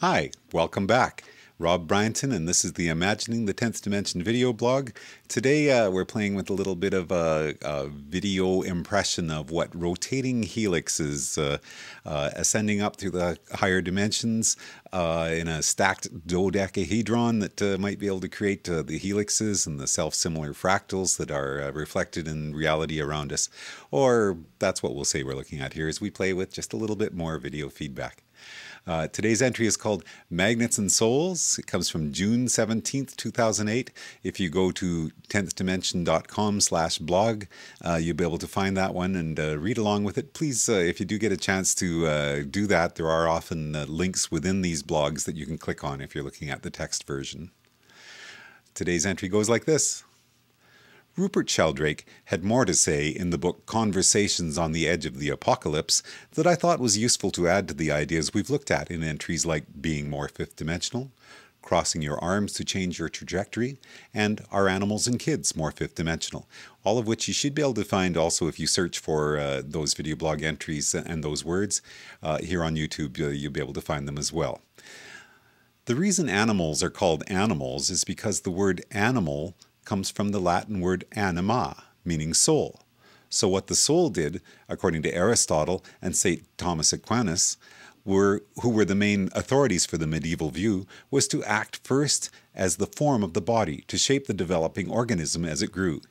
Hi, welcome back. Rob Bryanton, and this is the Imagining the 10th Dimension video blog. Today we're playing with a little bit of a video impression of what rotating helixes ascending up through the higher dimensions in a stacked dodecahedron that might be able to create the helixes and the self-similar fractals that are reflected in reality around us. Or that's what we'll say we're looking at here as we play with just a little bit more video feedback. Today's entry is called Magnets and Souls. It comes from June 17th, 2008. If you go to 10thdimension.com/blog, you'll be able to find that one and read along with it. Please, if you do get a chance to do that, there are often links within these blogs that you can click on if you're looking at the text version. Today's entry goes like this. Rupert Sheldrake had more to say in the book Conversations on the Edge of the Apocalypse that I thought was useful to add to the ideas we've looked at in entries like being more fifth-dimensional, crossing your arms to change your trajectory, and Are Animals and Kids more fifth-dimensional, all of which you should be able to find also if you search for those video blog entries and those words. Here on YouTube, you'll be able to find them as well. The reason animals are called animals is because the word animal comes from the Latin word anima, meaning soul. So what the soul did, according to Aristotle and St. Thomas Aquinas, who were the main authorities for the medieval view, was to act first as the form of the body, to shape the developing organism as it grew.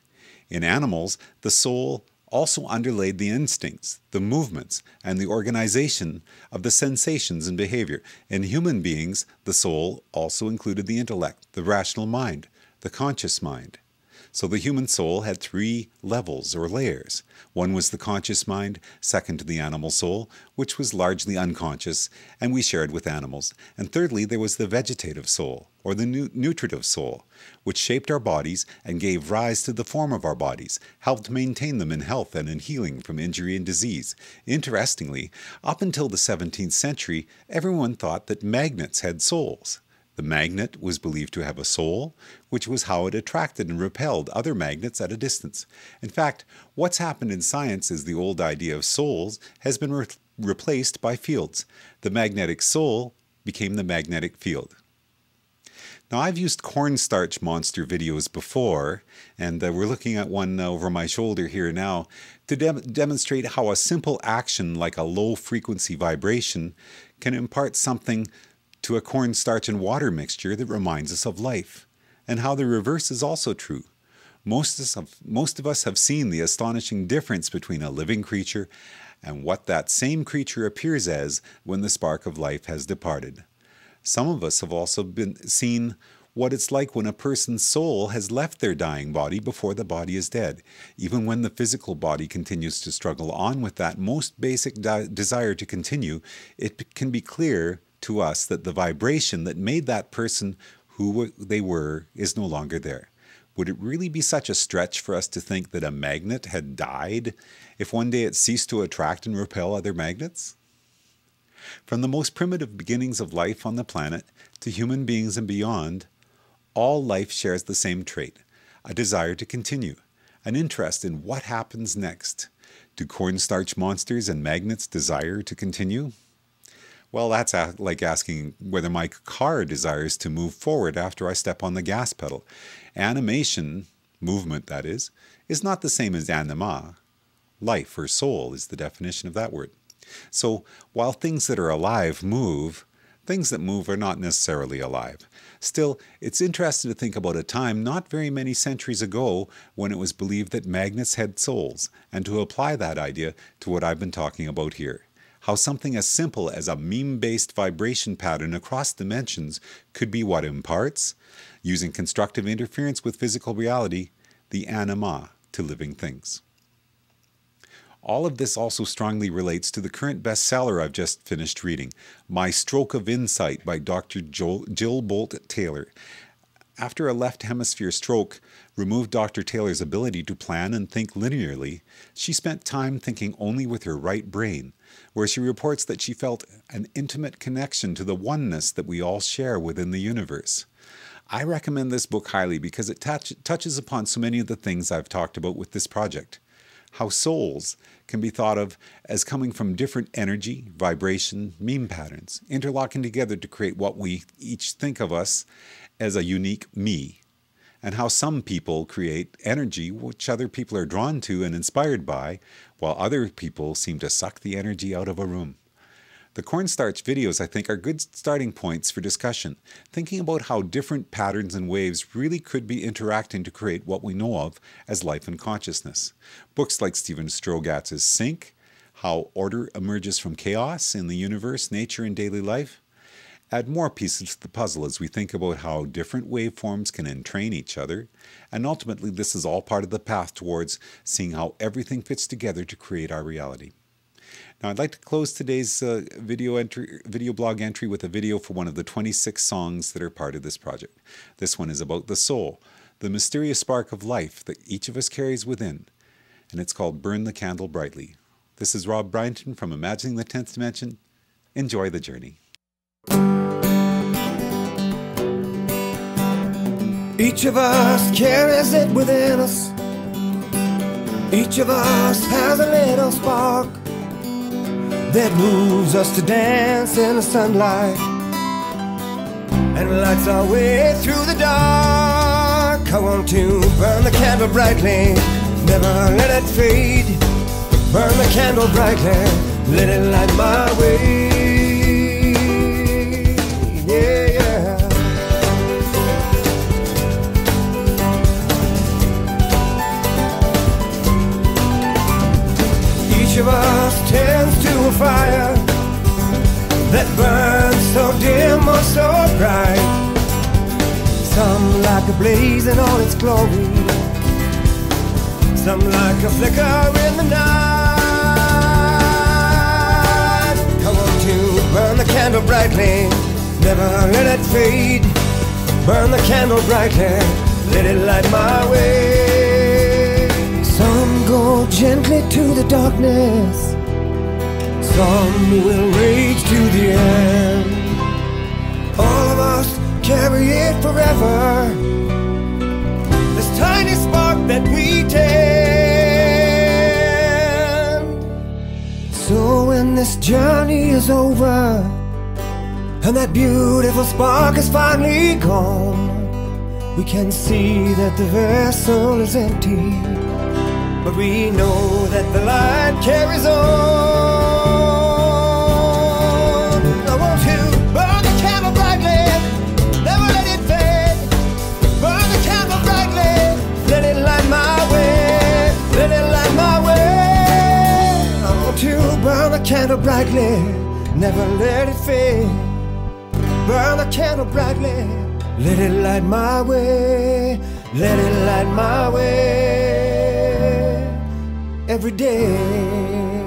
In animals, the soul also underlaid the instincts, the movements, and the organization of the sensations and behavior. In human beings, the soul also included the intellect, the rational mind, the conscious mind. So the human soul had three levels or layers. One was the conscious mind, second to the animal soul, which was largely unconscious and we shared with animals. And thirdly, there was the vegetative soul, or the nutritive soul, which shaped our bodies and gave rise to the form of our bodies, helped maintain them in health and in healing from injury and disease. Interestingly, up until the 17th century, everyone thought that magnets had souls. The magnet was believed to have a soul, which was how it attracted and repelled other magnets at a distance. In fact, what's happened in science is the old idea of souls has been replaced by fields. The magnetic soul became the magnetic field. Now, I've used cornstarch monster videos before, and we're looking at one over my shoulder here now, to demonstrate how a simple action like a low-frequency vibration can impart something to a cornstarch and water mixture that reminds us of life, and how the reverse is also true. Most of us have seen the astonishing difference between a living creature and what that same creature appears as when the spark of life has departed. Some of us have also seen what it's like when a person's soul has left their dying body before the body is dead. Even when the physical body continues to struggle on with that most basic desire to continue, it can be clear to us that the vibration that made that person who they were is no longer there. Would it really be such a stretch for us to think that a magnet had died if one day it ceased to attract and repel other magnets? From the most primitive beginnings of life on the planet to human beings and beyond, all life shares the same trait, a desire to continue, an interest in what happens next. Do cornstarch monsters and magnets desire to continue? Well, that's like asking whether my car desires to move forward after I step on the gas pedal. Animation, movement that is not the same as anima. Life or soul is the definition of that word. So while things that are alive move, things that move are not necessarily alive. Still, it's interesting to think about a time not very many centuries ago when it was believed that magnets had souls, and to apply that idea to what I've been talking about here. How something as simple as a meme-based vibration pattern across dimensions could be what imparts, using constructive interference with physical reality, the anima to living things. All of this also strongly relates to the current bestseller I've just finished reading, My Stroke of Insight by Dr. Jill Bolt Taylor. After a left hemisphere stroke removed Dr. Taylor's ability to plan and think linearly, she spent time thinking only with her right brain, where she reports that she felt an intimate connection to the oneness that we all share within the universe. I recommend this book highly because it touches upon so many of the things I've talked about with this project. how souls can be thought of as coming from different energy, vibration, meme patterns, interlocking together to create what we each think of us as a unique me, and how some people create energy which other people are drawn to and inspired by, while other people seem to suck the energy out of a room. The cornstarch videos, I think, are good starting points for discussion, thinking about how different patterns and waves really could be interacting to create what we know of as life and consciousness. Books like Stephen Strogatz's Sync, How Order Emerges from Chaos in the Universe, Nature, and Daily Life, add more pieces to the puzzle as we think about how different waveforms can entrain each other, and ultimately this is all part of the path towards seeing how everything fits together to create our reality. Now, I'd like to close today's video blog entry with a video for one of the 26 songs that are part of this project. This one is about the soul, the mysterious spark of life that each of us carries within, and it's called Burn the Candle Brightly. This is Rob Bryanton from Imagining the 10th Dimension. Enjoy the journey. Each of us carries it within us. Each of us has a little spark that moves us to dance in the sunlight and lights our way through the dark. I want to burn the candle brightly, never let it fade. Burn the candle brightly, let it light my way. Yeah, yeah. Each of us tends to a fire that burns so dim or so bright. Some like a blaze in all its glory, some like a flicker in the night. I want to burn the candle brightly, never let it fade. Burn the candle brightly, let it light my way. Some go gently to the darkness, some will rage to the end. All of us carry it forever, this tiny spark that we tend. So when this journey is over and that beautiful spark is finally gone, we can see that the vessel is empty, but we know that the light carries on. I want to burn the candle brightly, never let it fade. Burn the candle brightly, let it light my way, let it light my way. I want to burn the candle brightly, never let it fade. Burn the candle brightly, let it light my way, let it light my way. Every day.